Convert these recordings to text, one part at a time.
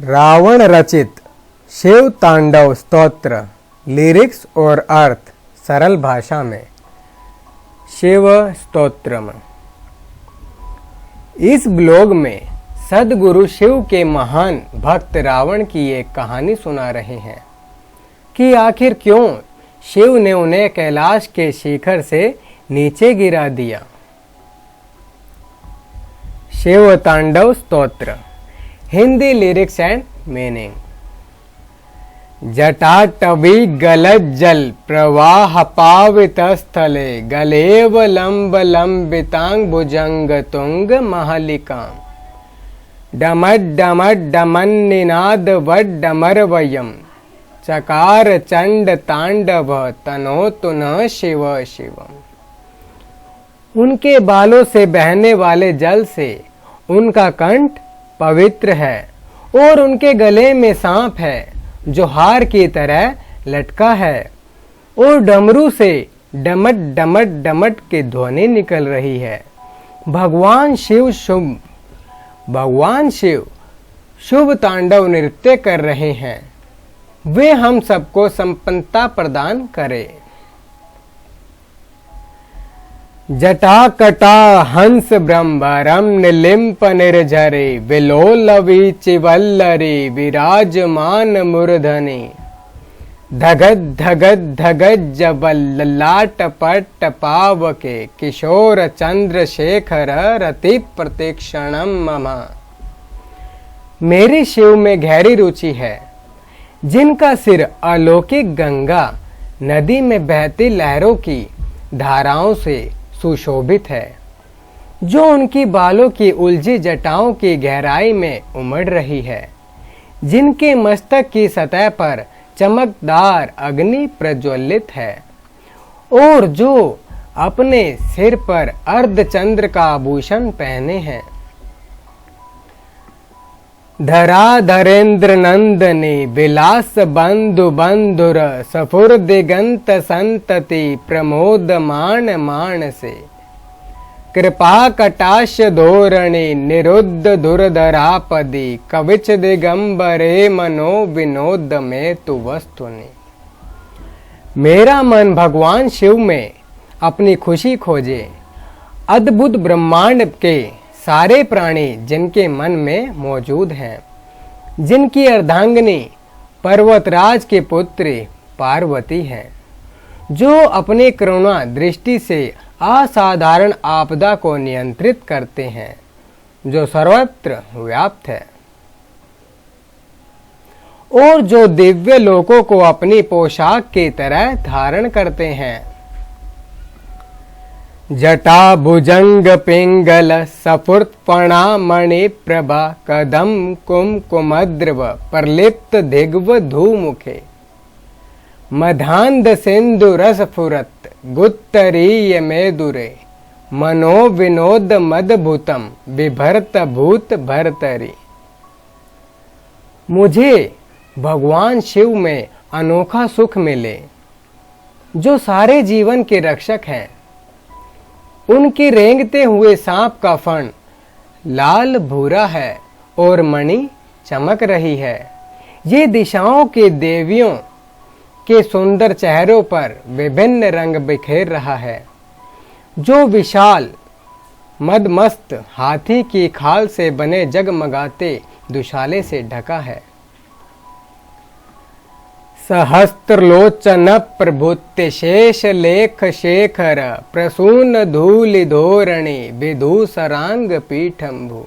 रावण रचित शिव तांडव स्तोत्र, लिरिक्स और अर्थ सरल भाषा में। शिव स्तोत्रम। इस ब्लॉग में सद्गुरु शिव के महान भक्त रावण की एक कहानी सुना रहे हैं कि आखिर क्यों शिव ने उन्हें कैलाश के शिखर से नीचे गिरा दिया। शिव तांडव स्तोत्र, हिंदी लिरिक्स एंड मीनिंग। जटाटवी गलज्जल प्रवाह पावित स्थले गलेव लंब लंबितांग भुजंग तुंग महलिकाम डमड डमड डमन निनाद वड डमरवयम चकार चंड तांडव तनो तुन शिव शिवम। उनके बालों से बहने वाले जल से उनका कंठ पवित्र है और उनके गले में सांप है जो हार की तरह लटका है और डमरू से डमट डमट डमट की ध्वनि निकल रही है। भगवान शिव शुभ तांडव नृत्य कर रहे हैं। वे हम सबको संपन्नता प्रदान करें। जटाकटा हंस ब्रह्मरम निलिम्प निर्झरे विलोलवी चिवल्लरी विराजमान मूर्धनि धगद धगद धगद जबल ललाट पट्ट पावके किशोर चंद्रशेखर रति प्रतीक्षणम मम। मेरे शिव में गहरी रुचि है, जिनका सिर अलौकिक गंगा नदी में बहती लहरों की धाराओं से सुशोभित है, जो उनकी बालों की उलझी जटाओं की गहराई में उमड़ रही है, जिनके मस्तक की सतह पर चमकदार अग्नि प्रज्वलित है और जो अपने सिर पर अर्धचंद्र का आभूषण पहने हैं। धरा धरेन्द्र नंदनी विलास बंधु बंधुर सफुर दिगंत संतति प्रमोद मान मान से कृपा कटाश धोरणी निरुद्ध दुर्धरापदी कविच दिगंबरे मनो विनोद में तु वस्तुनि। मेरा मन भगवान शिव में अपनी खुशी खोजे। अद्भुत ब्रह्मांड के सारे प्राणी जिनके मन में मौजूद हैं, जिनकी अर्धांगिनी पर्वतराज के पुत्री पार्वती है, जो अपनी करुणा दृष्टि से असाधारण आपदा को नियंत्रित करते हैं, जो सर्वत्र व्याप्त है और जो दिव्य लोकों को अपनी पोशाक की तरह धारण करते हैं। जटा भुजंग पिंगल सफुर्त पणा मणि प्रभा कदम कुमकुमद्रव प्रलिप्त दिग्व धूमुखे मधांध सिंधु रस फुरत गुत्तरीय मेदुरे मनो विनोद मदभूतम विभर्त भूत भरतरी। मुझे भगवान शिव में अनोखा सुख मिले, जो सारे जीवन के रक्षक हैं। उनके रेंगते हुए सांप का फण लाल भूरा है और मणि चमक रही है। ये दिशाओं के देवियों के सुंदर चेहरों पर विभिन्न रंग बिखेर रहा है, जो विशाल मदमस्त हाथी की खाल से बने जगमगाते दुशाले से ढका है। सहस्त्रलोचन प्रभुत्य शेष लेख शेखर प्रसून धूलि धोरणी विधूसरांग पीठंभु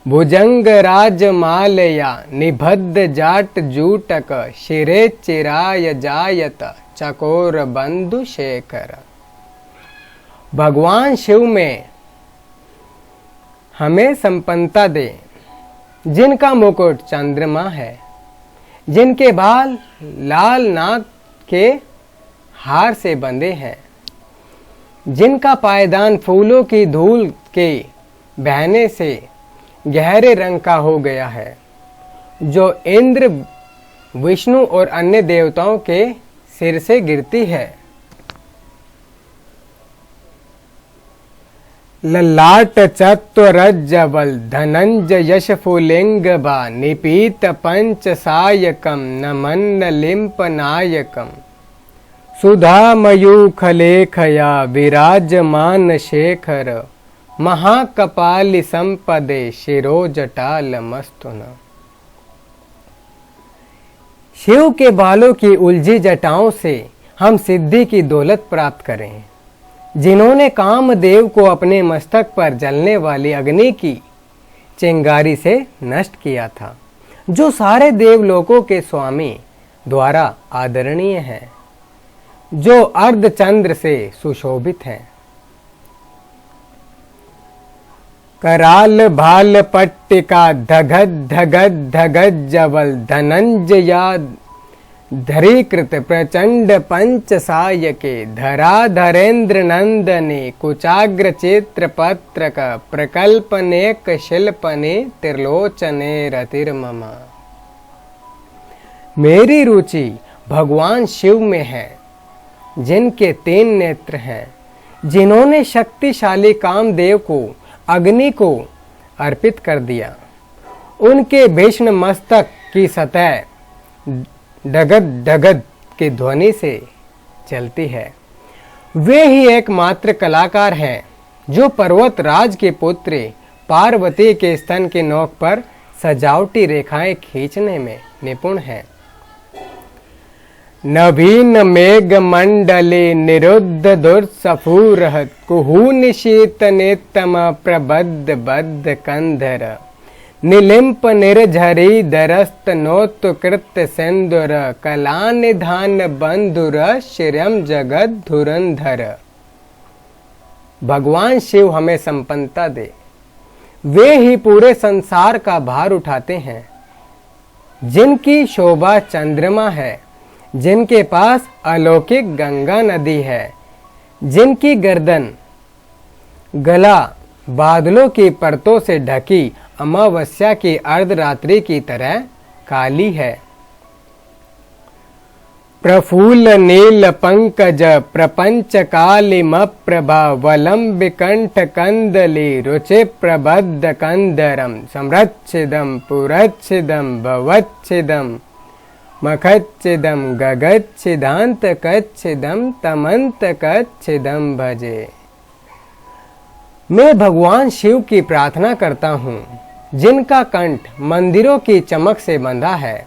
भुजंग राजमालया निबद्ध जाट जूटक शिरे चिराय जायत चकोर बंधु शेखर। भगवान शिव में हमें संपन्नता दे, जिनका मुकुट चंद्रमा है, जिनके बाल लाल नाग के हार से बंधे हैं, जिनका पायदान फूलों की धूल के बहने से गहरे रंग का हो गया है, जो इंद्र विष्णु और अन्य देवताओं के सिर से गिरती है। ललाट चत्वरज्जवल धनंजय यशफुलिंग बा निपीत पंच सायकम नमन्न लिंप नायकम सुधा मयूखलेखया विराजमान शेखर महाकपालि संपदे शिरोजटाल मस्तुन। शिव के बालों की उलझी जटाओं से हम सिद्धि की दौलत प्राप्त करें, जिन्होंने कामदेव को अपने मस्तक पर जलने वाली अग्नि की चिंगारी से नष्ट किया था, जो सारे देवलोकों के स्वामी द्वारा आदरणीय हैं, जो अर्धचंद्र से सुशोभित हैं। कराल भाल पट्टिका धगद धगद धगद जवल धनंजया धरीकृत प्रचंड पंच सायके धराधरेन्द्र नंदने कुचाग्र चित्र पत्रक प्रकल्पनेक शिल्पने त्रिलोचने रतिर्मम। मेरी रुचि भगवान शिव में है, जिनके 3 नेत्र हैं, जिन्होंने शक्तिशाली कामदेव को अग्नि को अर्पित कर दिया। उनके भीष्ण मस्तक की सतह डगद डगद की ध्वनि से चलती है। वे ही एकमात्र कलाकार हैं जो पर्वत राज के पुत्री पार्वती के स्तन के नोक पर सजावटी रेखाएं खींचने में निपुण हैं। नवीन मेघ मंडले निरुद्ध दुर्सफूरहत कुहू निशीत नेतम प्रबद्ध बद्ध कंधर निलिंप निर्झरी दरस्त नोत्कृत सिंदुर कला निधान बंधुर श्रियम जगत धुरंधर। भगवान शिव हमें संपन्नता दे। वे ही पूरे संसार का भार उठाते हैं, जिनकी शोभा चंद्रमा है, जिनके पास अलौकिक गंगा नदी है, जिनकी गर्दन गला बादलों की परतों से ढकी अमावस्या की अर्धरात्रि की तरह काली है। प्रफुल्ल नील पंकज प्रपंच कालिम प्रभा वलंब कंठ कंदली रुचि प्रबद्ध कंदरम समृच्छिदम पुरच्छिदम भवच्छिदम मखच्छिदम गगच्छिदांत कच्छिदम तमंत कच्छिदम भजे। मैं भगवान शिव की प्रार्थना करता हूँ, जिनका कंठ मंदिरों की चमक से बंधा है,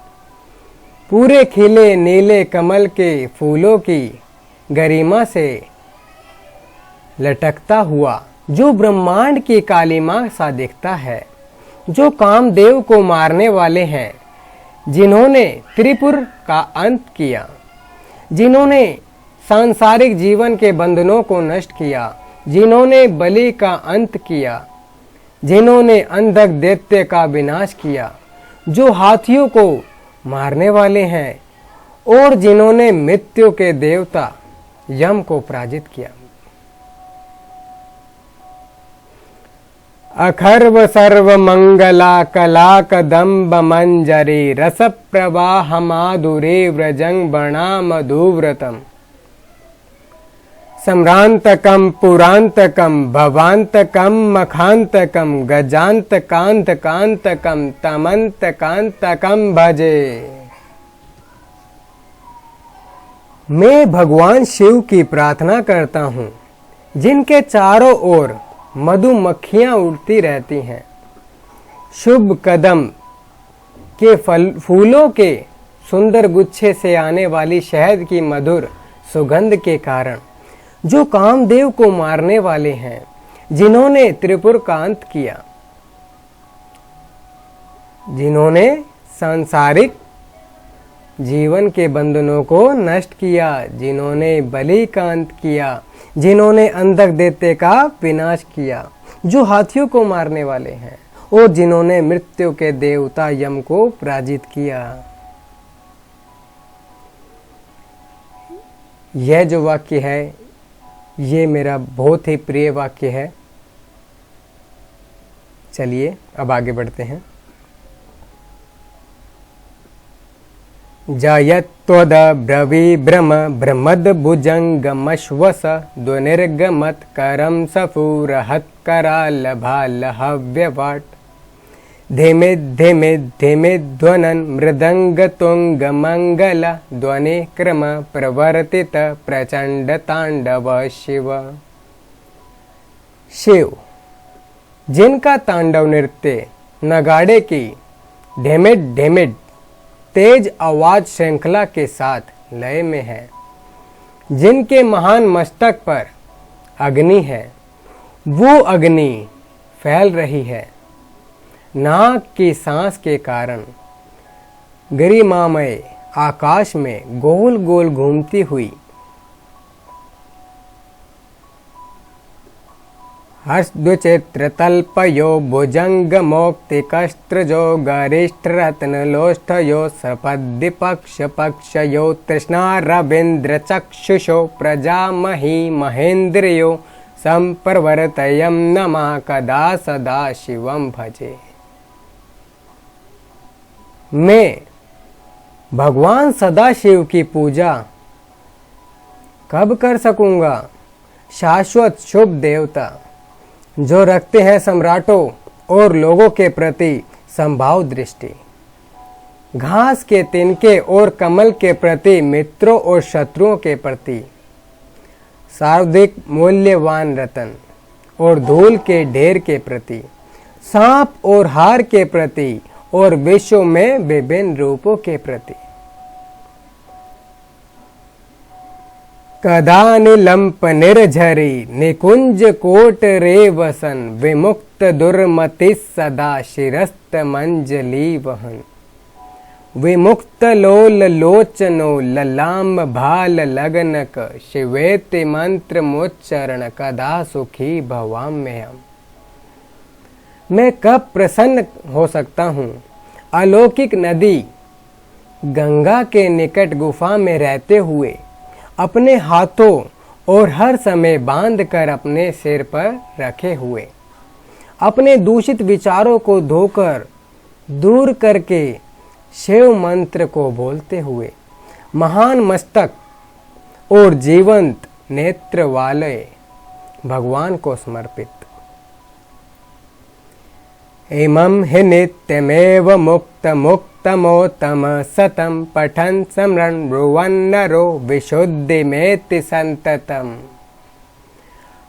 पूरे खिले नीले कमल के फूलों की गरिमा से लटकता हुआ, जो ब्रह्मांड की कालीमा सा दिखता है, जो कामदेव को मारने वाले हैं, जिन्होंने त्रिपुर का अंत किया, जिन्होंने सांसारिक जीवन के बंधनों को नष्ट किया, जिन्होंने बलि का अंत किया, जिन्होंने अंधक दैत्य का विनाश किया, जो हाथियों को मारने वाले हैं, और जिन्होंने मृत्यु के देवता यम को पराजित किया। अखर्व सर्व मंगला कला कदम्ब मंजरी रस प्रवाह माधुरी व्रजंग बणा मधुव्रतम सम्रांतकम पुरांतकम भवांतकम मखांतकम गजांत कांत कांतकम तमंत कांतकम भजे। मैं भगवान शिव की प्रार्थना करता हूँ, जिनके चारों ओर मधुमक्खियां उड़ती रहती हैं। शुभ कदम के फूलों के सुंदर गुच्छे से आने वाली शहद की मधुर सुगंध के कारण, जो कामदेव को मारने वाले हैं, जिन्होंने त्रिपुर का अंत किया, जिन्होंने सांसारिक जीवन के बंधनों को नष्ट किया, जिन्होंने बलि का अंत किया, जिन्होंने अंधक दैत्य का विनाश किया, जो हाथियों को मारने वाले हैं, और जिन्होंने मृत्यु के देवता यम को पराजित किया। यह जो वाक्य है, ये मेरा बहुत ही प्रिय वाक्य है। चलिए अब आगे बढ़ते हैं। जयत्वद ब्रवीभ्रम भ्रमद्भुजङ्गमश्वस द्वनिर्गमत् करं सफूरहत्करालभालहव्यवाट् धिमिद्धिमिद्धिमिध्वनन् मृदङ्गतुङ्गमङ्गल ध्वनिक्रम प्रवर्तित प्रचण्ड ताण्डव शिव। शिव जिनका तांडव नृत्य नगाड़े की ढिमिड ढिमिड तेज आवाज श्रृंखला के साथ लय में है, जिनके महान मस्तक पर अग्नि है, वो अग्नि फैल रही है नाक की सांस के कारण गरिमामय आकाश में गोल गोल घूमती हुई। हर्षद्विचित्रतल्पयो भुजङ्गमौक्तिकस्त्रजो गरिष्ठरत्नलोष्ठयो सपद्दिपक्षपक्षयो तृष्णारविन्द्रचक्षुषो प्रजामही महेन्द्रियो सम्प्रवर्तयं नमा कदा सदा शिवं भजे। मैं भगवान सदाशिव की पूजा कब कर सकूंगा? शाश्वत शुभ देवता जो रखते हैं सम्राटों और लोगों के प्रति संभाव दृष्टि, घास के तिनके और कमल के प्रति मित्रों और शत्रुओं के प्रति सर्वाधिक मूल्यवान रतन और धूल के ढेर के प्रति, सांप और हार के प्रति और विश्व में विभिन्न रूपों के प्रति। कदा निलंप निर्झरी निकुंज कोट रे वसन विमुक्त दुर्मति सदा शिरस्त मंजली वहन विमुक्त लोल लोचनो ललाम भाल लगनक शिवेति मंत्र मोच्चरण कदा सुखी भवाम्यहम्। मैं कब प्रसन्न हो सकता हूँ? अलौकिक नदी गंगा के निकट गुफा में रहते हुए अपने हाथों और हर समय बांध कर अपने सिर पर रखे हुए, अपने दूषित विचारों को धोकर दूर करके शिव मंत्र को बोलते हुए, महान मस्तक और जीवंत नेत्र वाले भगवान को समर्पित। इमं हि नित्यमेव मुक्तमोत्तम सतं पठन् स्मरन् ब्रुवन्नरो विशुद्धिमेति सन्ततम्।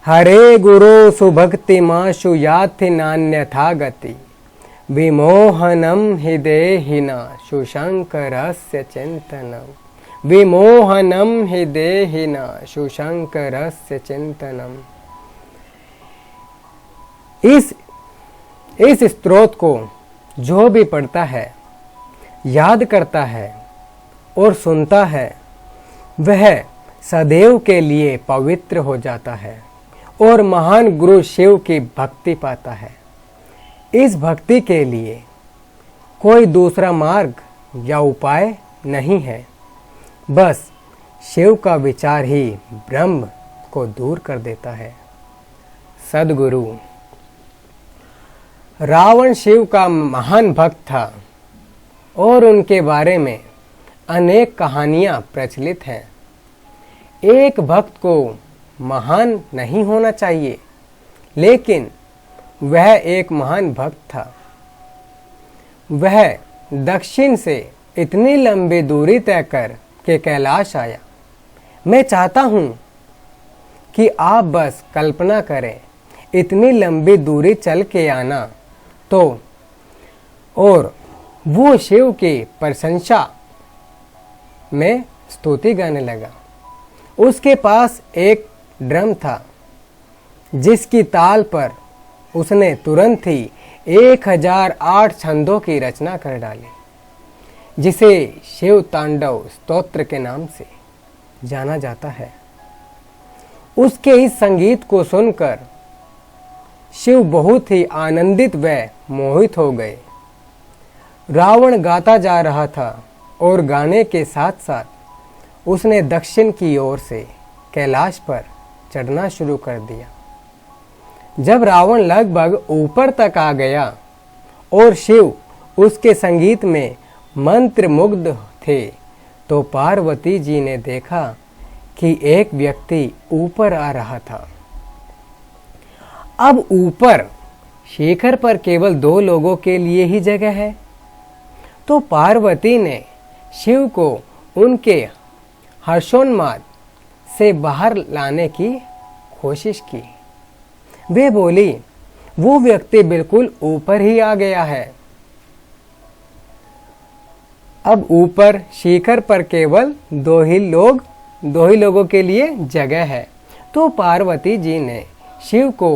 हरे गुरो सुभक्तिमाशु याति नान्यथा गति विमोहनं हि देहिना शुशंकरस्य चिन्तनम्। विमोहनं हि देहिना शुशंकरस्य चिन्तनम्। इस स्तोत्र को जो भी पढ़ता है, याद करता है और सुनता है, वह सदैव के लिए पवित्र हो जाता है और महान गुरु शिव की भक्ति पाता है। इस भक्ति के लिए कोई दूसरा मार्ग या उपाय नहीं है, बस शिव का विचार ही ब्रह्म को दूर कर देता है। सद्गुरु रावण शिव का महान भक्त था और उनके बारे में अनेक कहानियां प्रचलित हैं। एक भक्त को महान नहीं होना चाहिए, लेकिन वह एक महान भक्त था। वह दक्षिण से इतनी लंबी दूरी तय कर के कैलाश आया। मैं चाहता हूं कि आप बस कल्पना करें, इतनी लंबी दूरी चल के आना तो, और वो शिव की प्रशंसा में स्तुति गाने लगा। उसके पास एक ड्रम था जिसकी ताल पर उसने तुरंत ही 1008 छंदों की रचना कर डाली, जिसे शिव तांडव स्तोत्र के नाम से जाना जाता है। उसके इस संगीत को सुनकर शिव बहुत ही आनंदित व मोहित हो गए। रावण गाता जा रहा था और गाने के साथ साथ उसने दक्षिण की ओर से कैलाश पर चढ़ना शुरू कर दिया। जब रावण लगभग ऊपर तक आ गया और शिव उसके संगीत में मंत्र मुग्ध थे, तो पार्वती जी ने देखा कि एक व्यक्ति ऊपर आ रहा था। अब ऊपर शिखर पर केवल 2 लोगों के लिए ही जगह है। तो पार्वती ने शिव को उनके हर्षोन्माद से बाहर लाने की कोशिश की। वे बोली, वो व्यक्ति बिल्कुल ऊपर ही आ गया है। अब ऊपर शिखर पर केवल 2 ही लोगों के लिए जगह है। तो पार्वती जी ने शिव को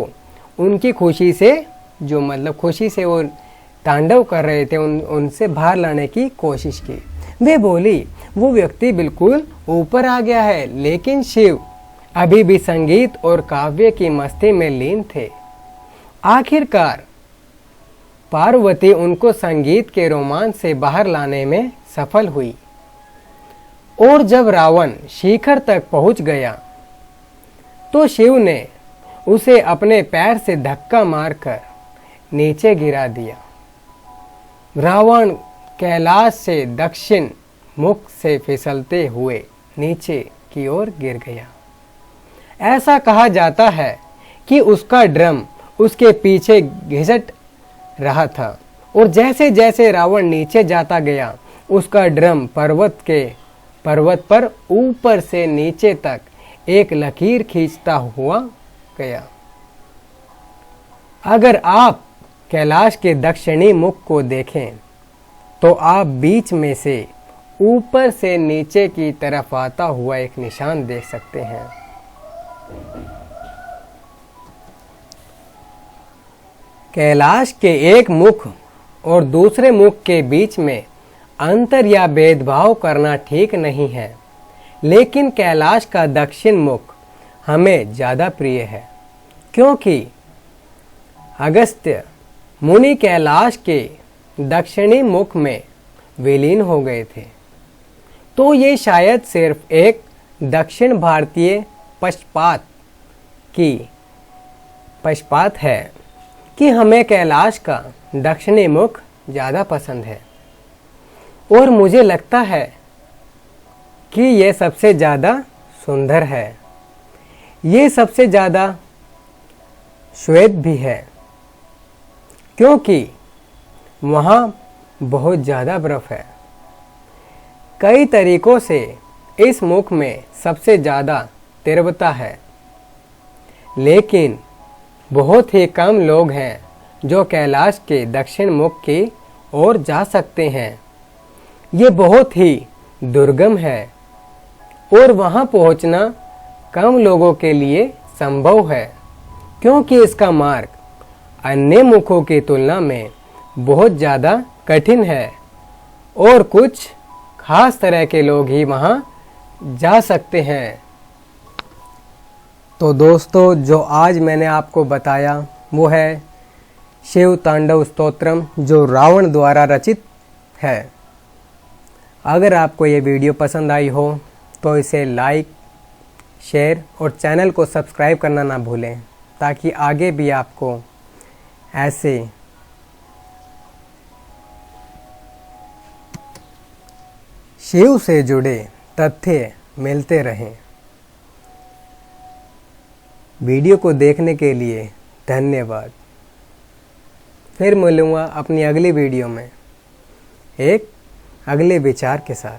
उनकी खुशी से, जो मतलब खुशी से वो तांडव कर रहे थे, उनसे बाहर लाने की कोशिश की। वे बोली, वो व्यक्ति बिल्कुल ऊपर आ गया है, लेकिन शिव अभी भी संगीत और काव्य की मस्ती में लीन थे। आखिरकार पार्वती उनको संगीत के रोमांच से बाहर लाने में सफल हुई। और जब रावण शिखर तक पहुंच गया तो शिव ने उसे अपने पैर से धक्का मारकर नीचे गिरा दिया। रावण कैलाश से दक्षिण मुख से फिसलते हुए नीचे की ओर गिर गया। ऐसा कहा जाता है कि उसका ड्रम उसके पीछे घिसट रहा था, और जैसे जैसे रावण नीचे जाता गया उसका ड्रम पर्वत पर ऊपर से नीचे तक एक लकीर खींचता हुआ गया। अगर आप कैलाश के दक्षिणी मुख को देखें तो आप बीच में से ऊपर से नीचे की तरफ आता हुआ एक निशान देख सकते हैं। कैलाश के एक मुख और दूसरे मुख के बीच में अंतर या भेदभाव करना ठीक नहीं है, लेकिन कैलाश का दक्षिण मुख हमें ज़्यादा प्रिय है, क्योंकि अगस्त्य मुनि कैलाश के दक्षिणी मुख में विलीन हो गए थे। तो ये शायद सिर्फ एक दक्षिण भारतीय पक्षपात है कि हमें कैलाश का दक्षिणी मुख ज़्यादा पसंद है, और मुझे लगता है कि यह सबसे ज़्यादा सुंदर है। ये सबसे ज़्यादा श्वेत भी है, क्योंकि वहाँ बहुत ज़्यादा बर्फ है। कई तरीकों से इस मुख में सबसे ज़्यादा तीव्रता है, लेकिन बहुत ही कम लोग हैं जो कैलाश के दक्षिण मुख की ओर जा सकते हैं। ये बहुत ही दुर्गम है और वहाँ पहुँचना कम लोगों के लिए संभव है, क्योंकि इसका मार्ग अन्य मुखों की तुलना में बहुत ज़्यादा कठिन है और कुछ खास तरह के लोग ही वहाँ जा सकते हैं। तो दोस्तों, जो आज मैंने आपको बताया वो है शिव तांडव स्तोत्रम, जो रावण द्वारा रचित है। अगर आपको ये वीडियो पसंद आई हो तो इसे लाइक, शेयर और चैनल को सब्सक्राइब करना ना भूलें, ताकि आगे भी आपको ऐसे शिव से जुड़े तथ्य मिलते रहें। वीडियो को देखने के लिए धन्यवाद। फिर मिलूँगा अपनी अगली वीडियो में एक अगले विचार के साथ।